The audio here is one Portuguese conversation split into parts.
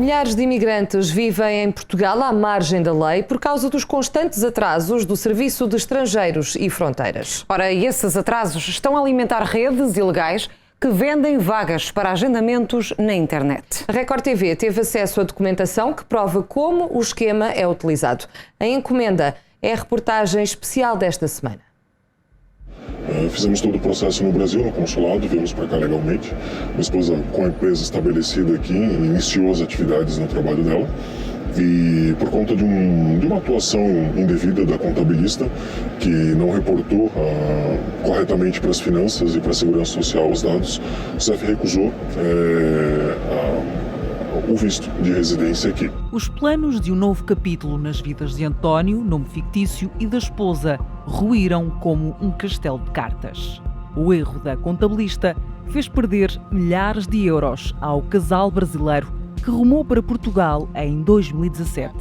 Milhares de imigrantes vivem em Portugal à margem da lei por causa dos constantes atrasos do Serviço de Estrangeiros e Fronteiras. Ora, e esses atrasos estão a alimentar redes ilegais que vendem vagas para agendamentos na internet. A Record TV teve acesso à documentação que prova como o esquema é utilizado. A encomenda é a reportagem especial desta semana. Fizemos todo o processo no Brasil, no consulado, viemos para cá legalmente. Minha esposa, com a empresa estabelecida aqui, iniciou as atividades no trabalho dela. E por conta de uma atuação indevida da contabilista, que não reportou corretamente para as finanças e para a segurança social os dados, o CEF recusou o visto de residência aqui. Os planos de um novo capítulo nas vidas de António, nome fictício, e da esposa ruíram como um castelo de cartas. O erro da contabilista fez perder milhares de euros ao casal brasileiro que rumou para Portugal em 2017.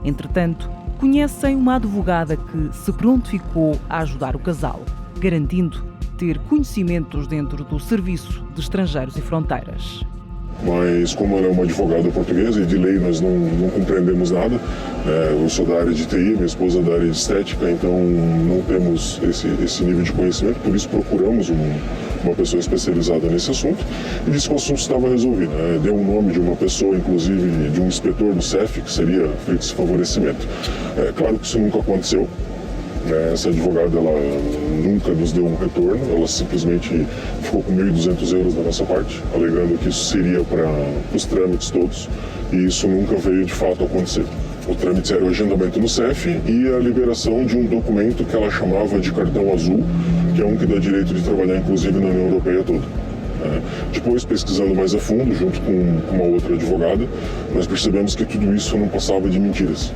Entretanto, conhecem uma advogada que se prontificou a ajudar o casal, garantindo ter conhecimentos dentro do Serviço de Estrangeiros e Fronteiras. Mas como ela é uma advogada portuguesa e de lei nós não compreendemos nada, eu sou da área de TI, minha esposa é da área de estética, então não temos esse nível de conhecimento, por isso procuramos uma pessoa especializada nesse assunto e disse que o assunto estava resolvido. Deu o nome de uma pessoa, inclusive de um inspetor do CEF, que seria feito esse favorecimento. Claro que isso nunca aconteceu. Essa advogada ela nunca nos deu um retorno, ela simplesmente ficou com 1.200 euros da nossa parte, alegando que isso seria para os trâmites todos, e isso nunca veio de fato a acontecer. O trâmite era o agendamento no CEF e a liberação de um documento que ela chamava de cartão azul, que é um que dá direito de trabalhar inclusive na União Europeia toda. Depois, pesquisando mais a fundo, junto com uma outra advogada, nós percebemos que tudo isso não passava de mentiras.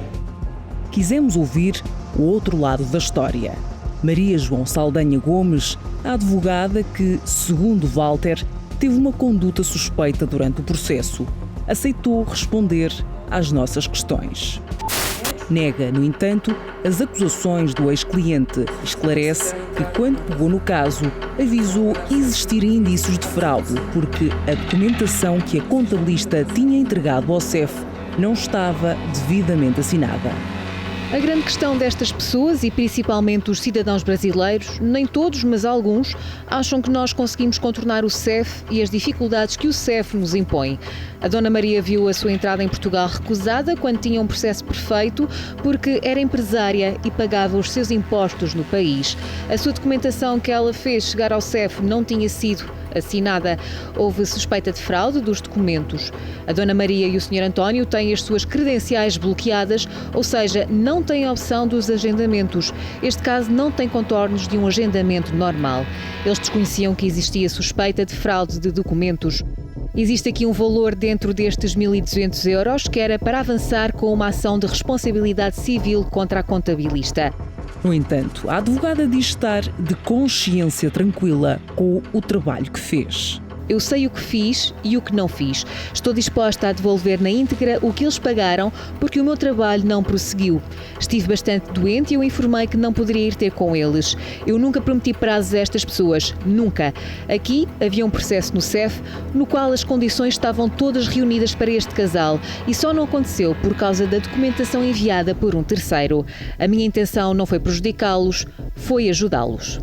Quisemos ouvir o outro lado da história. Maria João Saldanha Gomes, a advogada que, segundo Walter, teve uma conduta suspeita durante o processo, aceitou responder às nossas questões. Nega, no entanto, as acusações do ex-cliente e esclarece que, quando pegou no caso, avisou existirem indícios de fraude porque a documentação que a contabilista tinha entregado ao CEF não estava devidamente assinada. A grande questão destas pessoas, e principalmente os cidadãos brasileiros, nem todos, mas alguns, acham que nós conseguimos contornar o CEF e as dificuldades que o CEF nos impõe. A Dona Maria viu a sua entrada em Portugal recusada quando tinha um processo perfeito, porque era empresária e pagava os seus impostos no país. A sua documentação que ela fez chegar ao CEF não tinha sido assinada. Houve suspeita de fraude dos documentos. A Dona Maria e o Sr. António têm as suas credenciais bloqueadas, ou seja, não têm a opção dos agendamentos. Este caso não tem contornos de um agendamento normal. Eles desconheciam que existia suspeita de fraude de documentos. Existe aqui um valor dentro destes 1.200 euros que era para avançar com uma ação de responsabilidade civil contra a contabilista. No entanto, a advogada diz estar de consciência tranquila com o trabalho que fez. Eu sei o que fiz e o que não fiz. Estou disposta a devolver na íntegra o que eles pagaram porque o meu trabalho não prosseguiu. Estive bastante doente e eu informei que não poderia ir ter com eles. Eu nunca prometi prazos a estas pessoas. Nunca. Aqui havia um processo no CEF no qual as condições estavam todas reunidas para este casal e só não aconteceu por causa da documentação enviada por um terceiro. A minha intenção não foi prejudicá-los, foi ajudá-los.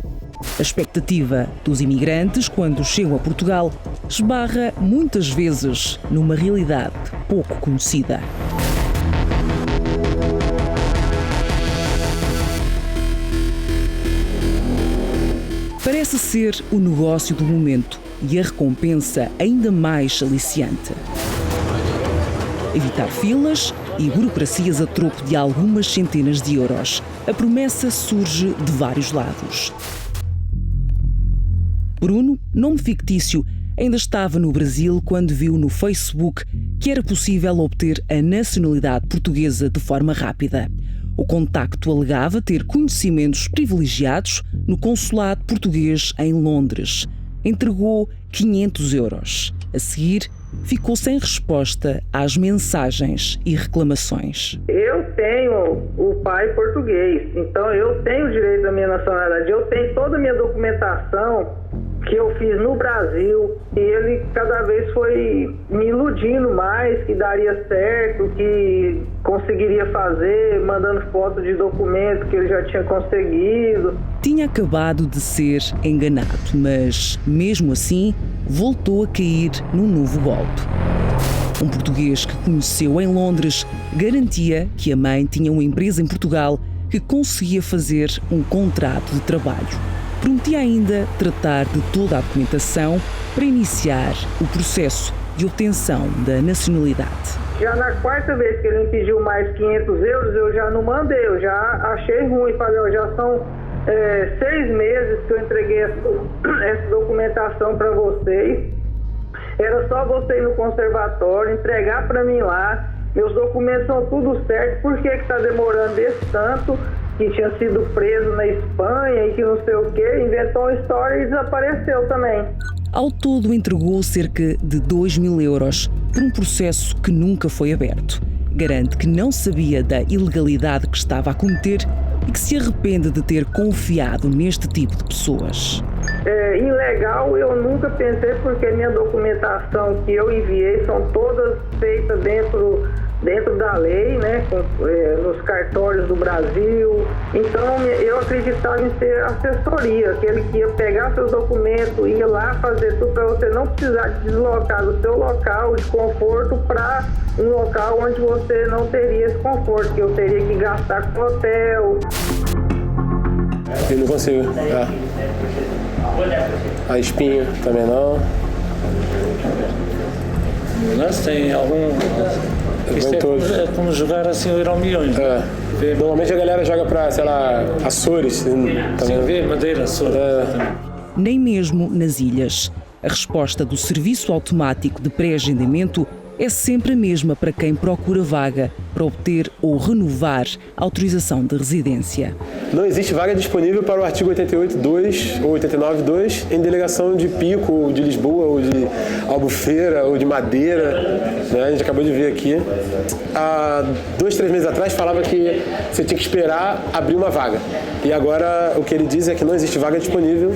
A expectativa dos imigrantes, quando chegam a Portugal, esbarra muitas vezes numa realidade pouco conhecida. Parece ser o negócio do momento e a recompensa ainda mais aliciante. Evitar filas e burocracias a troco de algumas centenas de euros. A promessa surge de vários lados. Bruno, nome fictício, ainda estava no Brasil quando viu no Facebook que era possível obter a nacionalidade portuguesa de forma rápida. O contacto alegava ter conhecimentos privilegiados no consulado português em Londres. Entregou 500 euros. A seguir, ficou sem resposta às mensagens e reclamações. Eu tenho o pai português, então eu tenho o direito à minha nacionalidade. Eu tenho toda a minha documentação que eu fiz no Brasil e ele cada vez foi me iludindo. iludindo mais que daria certo, que conseguiria fazer, mandando foto de documento que ele já tinha conseguido. Tinha acabado de ser enganado, mas, mesmo assim, voltou a cair num novo golpe. Um português que conheceu em Londres garantia que a mãe tinha uma empresa em Portugal que conseguia fazer um contrato de trabalho. Prometia ainda tratar de toda a documentação para iniciar o processo de obtenção da nacionalidade. Já na quarta vez que ele me pediu mais 500 euros, eu já não mandei, eu já achei ruim. Falei, já são 6 meses que eu entreguei essa documentação para vocês. Era só você ir no conservatório, entregar para mim lá. Meus documentos são tudo certo. Por que está demorando esse tanto? Que tinha sido preso na Espanha e que não sei o quê. Inventou uma história e desapareceu também. Ao todo, entregou cerca de 2.000 euros por um processo que nunca foi aberto. Garante que não sabia da ilegalidade que estava a cometer e que se arrepende de ter confiado neste tipo de pessoas. Ilegal eu nunca pensei, porque minha documentação que eu enviei são todas feitas dentro da lei, né, nos cartórios do Brasil. Então eu acreditava em ser assessoria, aquele que ia pegar seus documentos, ia lá fazer tudo para você não precisar de deslocar do seu local de conforto para um local onde você não teria esse conforto, que eu teria que gastar com hotel. Eu não consigo. A espinha também não. Mas tem algum... Isto é como jogar assim o Euro Milhões. Normalmente a galera joga para, sei lá, Açores. Sim, Madeira, Açores. Nem mesmo nas ilhas. A resposta do Serviço Automático de Pré-Agendamento é sempre a mesma para quem procura vaga para obter ou renovar a autorização de residência. Não existe vaga disponível para o artigo 88.2 ou 89.2 em delegação de Pico, ou de Lisboa, ou de Albufeira, ou de Madeira. Né? A gente acabou de ver aqui. Há 2, 3 meses atrás falava que você tinha que esperar abrir uma vaga. E agora o que ele diz é que não existe vaga disponível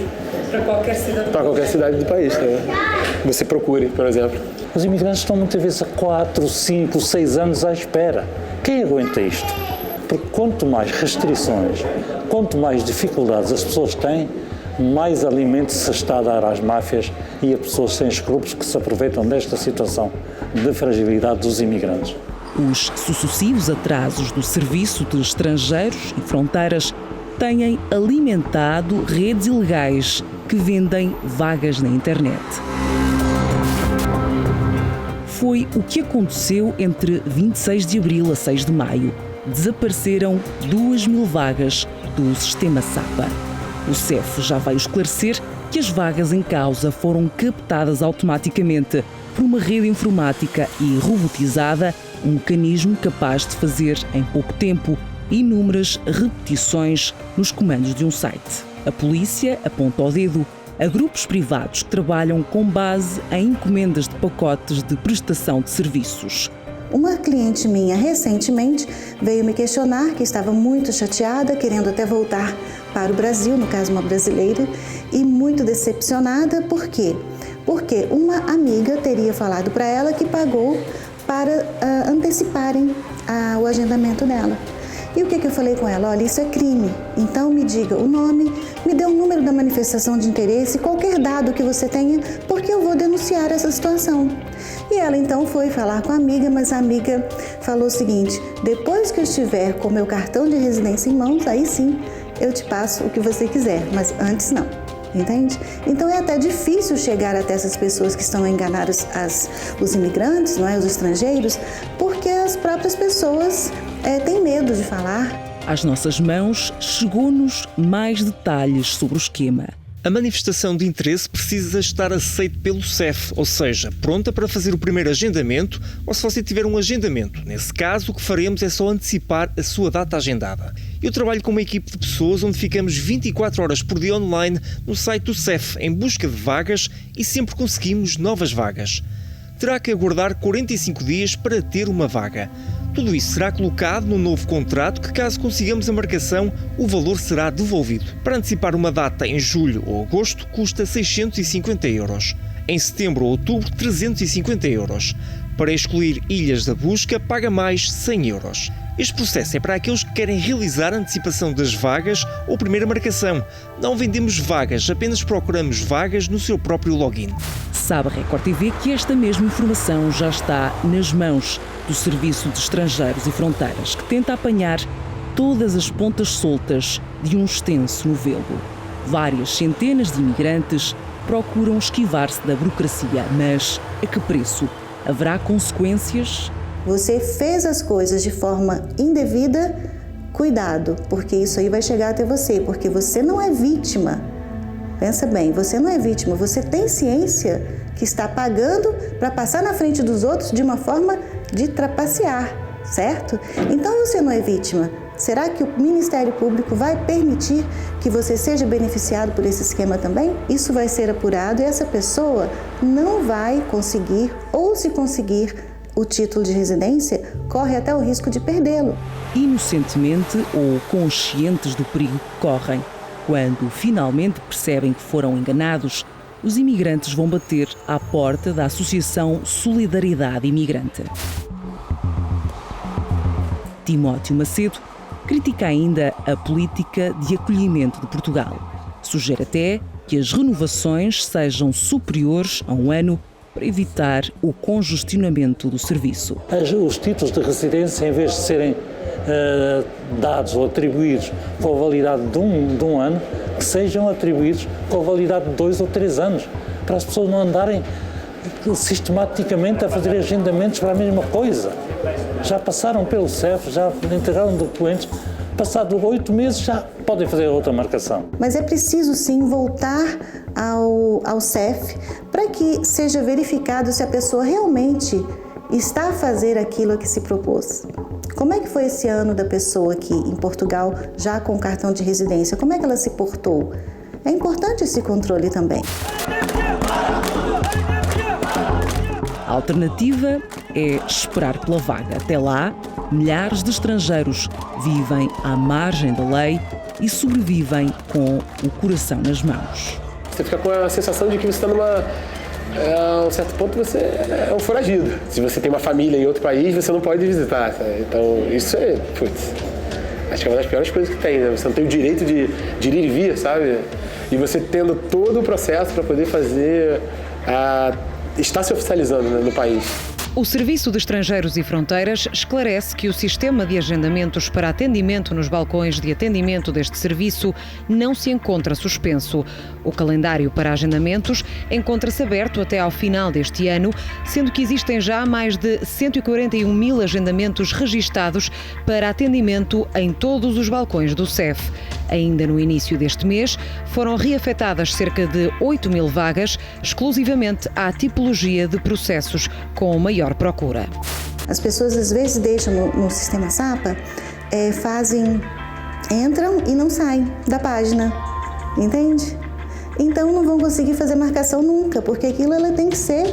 para qualquer cidade do país. Né? Você procure, por exemplo. Os imigrantes estão muitas vezes há 4, 5, 6 anos à espera. Quem aguenta isto? Porque quanto mais restrições, quanto mais dificuldades as pessoas têm, mais alimento se está a dar às máfias e a pessoas sem escrúpulos que se aproveitam desta situação de fragilidade dos imigrantes. Os sucessivos atrasos do Serviço de Estrangeiros e Fronteiras têm alimentado redes ilegais que vendem vagas na internet. Foi o que aconteceu entre 26 de abril a 6 de maio. Desapareceram 2.000 vagas do sistema SAPA. O CEF já vai esclarecer que as vagas em causa foram captadas automaticamente por uma rede informática e robotizada, um mecanismo capaz de fazer, em pouco tempo, inúmeras repetições nos comandos de um site. A polícia aponta o dedo a grupos privados que trabalham com base em encomendas de pacotes de prestação de serviços. Uma cliente minha recentemente veio me questionar que estava muito chateada, querendo até voltar para o Brasil, no caso uma brasileira, e muito decepcionada. Por quê? Porque uma amiga teria falado para ela que pagou para anteciparem o agendamento dela. E o que eu falei com ela? Olha, isso é crime, então me diga o nome, me dê o número da manifestação de interesse, qualquer dado que você tenha, porque eu vou denunciar essa situação. E ela então foi falar com a amiga, mas a amiga falou o seguinte: depois que eu estiver com meu cartão de residência em mãos, aí sim eu te passo o que você quiser, mas antes não. Entende? Então é até difícil chegar até essas pessoas que estão a enganar os imigrantes, não é? Os estrangeiros, porque as próprias pessoas têm medo de falar. Às nossas mãos chegou-nos mais detalhes sobre o esquema. A manifestação de interesse precisa estar aceita pelo CEF, ou seja, pronta para fazer o primeiro agendamento, ou se você tiver um agendamento. Nesse caso, o que faremos é só antecipar a sua data agendada. Eu trabalho com uma equipe de pessoas onde ficamos 24 horas por dia online no site do CEF, em busca de vagas, e sempre conseguimos novas vagas. Terá que aguardar 45 dias para ter uma vaga. Tudo isso será colocado no novo contrato que, caso consigamos a marcação, o valor será devolvido. Para antecipar uma data em julho ou agosto, custa 650 euros. Em setembro ou outubro, 350 euros. Para excluir Ilhas da Busca, paga mais 100 euros. Este processo é para aqueles que querem realizar a antecipação das vagas ou primeira marcação. Não vendemos vagas, apenas procuramos vagas no seu próprio login. Sabe a Record TV que esta mesma informação já está nas mãos do Serviço de Estrangeiros e Fronteiras, que tenta apanhar todas as pontas soltas de um extenso novelo. Várias centenas de imigrantes procuram esquivar-se da burocracia, mas a que preço? Haverá consequências? Você fez as coisas de forma indevida, cuidado, porque isso aí vai chegar até você, porque você não é vítima. Pensa bem, você não é vítima, você tem ciência que está pagando para passar na frente dos outros de uma forma de trapacear, certo? Então você não é vítima. Será que o Ministério Público vai permitir que você seja beneficiado por esse esquema também? Isso vai ser apurado e essa pessoa não vai conseguir, ou se conseguir o título de residência, corre até o risco de perdê-lo. Inocentemente ou conscientes do perigo que correm, quando finalmente percebem que foram enganados, os imigrantes vão bater à porta da Associação Solidariedade Imigrante. Timóteo Macedo critica ainda a política de acolhimento de Portugal. Sugere até que as renovações sejam superiores a um ano para evitar o congestionamento do serviço. Os títulos de residência, em vez de serem dados ou atribuídos com a validade de um ano, que sejam atribuídos com a validade de 2 ou 3 anos, para as pessoas não andarem sistematicamente a fazer agendamentos para a mesma coisa. Já passaram pelo CEF, já entregaram documentos, passado 8 meses já podem fazer outra marcação. Mas é preciso sim voltar ao CEF para que seja verificado se a pessoa realmente está a fazer aquilo a que se propôs. Como é que foi esse ano da pessoa aqui em Portugal, já com cartão de residência? Como é que ela se portou? É importante esse controle também. A alternativa é esperar pela vaga. Até lá, milhares de estrangeiros vivem à margem da lei e sobrevivem com o coração nas mãos. Você fica com a sensação de que você está a um certo ponto você é um foragido. Se você tem uma família em outro país, você não pode visitar. Sabe? Então, isso é, acho que é uma das piores coisas que tem, né? Você não tem o direito de ir e vir, sabe? E você tendo todo o processo para poder fazer, está se oficializando, né, no país. O Serviço de Estrangeiros e Fronteiras esclarece que o sistema de agendamentos para atendimento nos balcões de atendimento deste serviço não se encontra suspenso. O calendário para agendamentos encontra-se aberto até ao final deste ano, sendo que existem já mais de 141 mil agendamentos registados para atendimento em todos os balcões do CEF. Ainda no início deste mês, foram reafetadas cerca de 8 mil vagas, exclusivamente à tipologia de processos com maior procura. As pessoas às vezes deixam no sistema SAPA, entram e não saem da página, entende? Então não vão conseguir fazer marcação nunca, porque aquilo ela tem que ser,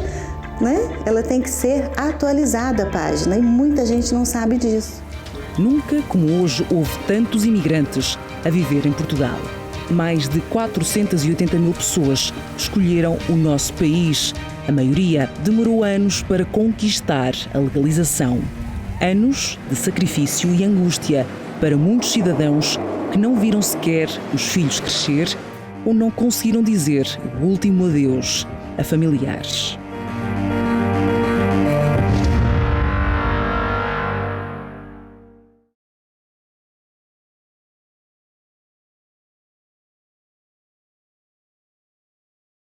né? Ela tem que ser atualizada a página e muita gente não sabe disso. Nunca como hoje houve tantos imigrantes a viver em Portugal. Mais de 480 mil pessoas escolheram o nosso país. A maioria demorou anos para conquistar a legalização. Anos de sacrifício e angústia para muitos cidadãos que não viram sequer os filhos crescer ou não conseguiram dizer o último adeus a familiares.